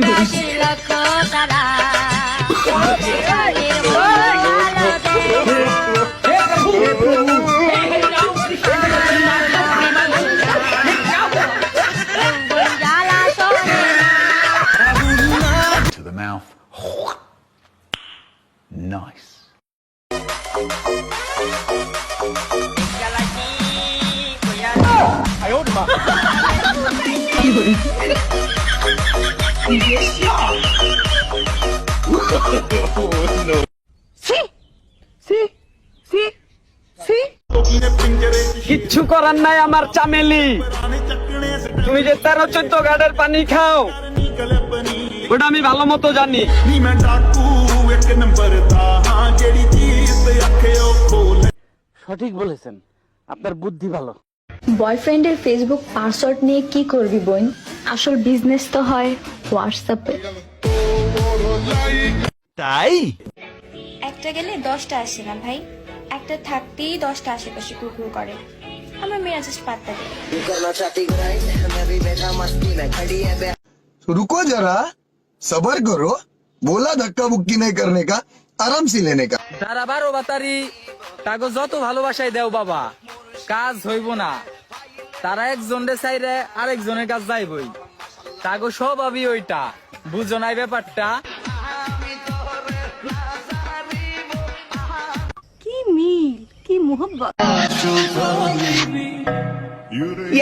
আকাশের লক্ষ তারা জীবনের মন আলো দেয়। যৌবন জ্বালাতনে To the mouth. Nice. কিচ্ছু করার নাই আমার চামেলি। তুমি যে 13-14 গাড়ের পানি খাও ওটা আমি ভালো মতো জানি। সঠিক বলেছেন, আপনার বুদ্ধি ভালো। বয়ফ্রেন্ডের ফেসবুক পাসওয়ার্ড নিয়ে কি করবি বোন? আসল বিজনেস তো হয় হোয়াটসঅ্যাপে। তাই একটা গেলে 10টা আসে না ভাই, একটা থাকতেই 10টা আশেপাশে কুকুর করে। আমার মেজাজ পাত্তা দেয়। रुको जरा सबर करो बोला धक्का बुक्की नहीं करने का आराम से लेने का তারা 12 বাতারি তাগো যত ভালোবাসাই দেও বাবা, কাজ হইব না। তারা একজনের চাইরে আরেকজনের কাজ যাইবই, তাগো স্বভাবই ওইটা। বুঝো নাই ব্যাপারটা? কি মিল, কি মোহব্বত।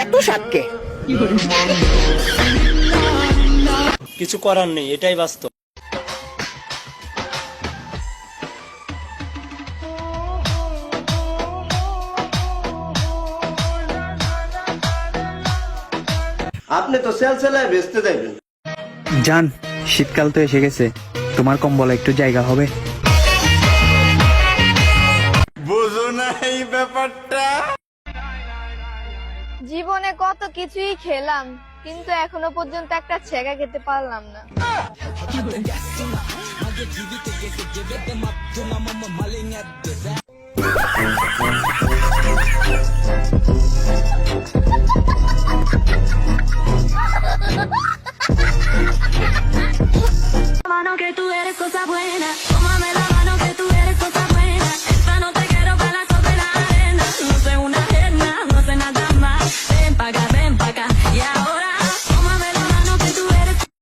এত সাতকে কিছু করার নেই, এটাই বাস্তব। আপনি তো সেল সেলায় বেচতে যাবেন। জান, শীতকাল তো এসে গেছে, তোমার কম্বলে একটু জায়গা হবে? বুঝো না এই ব্যাপারটা। জীবনে কত কিছুই খেলাম, কিন্তু এখনো পর্যন্ত একটা ছেঁকা খেতে পারলাম না।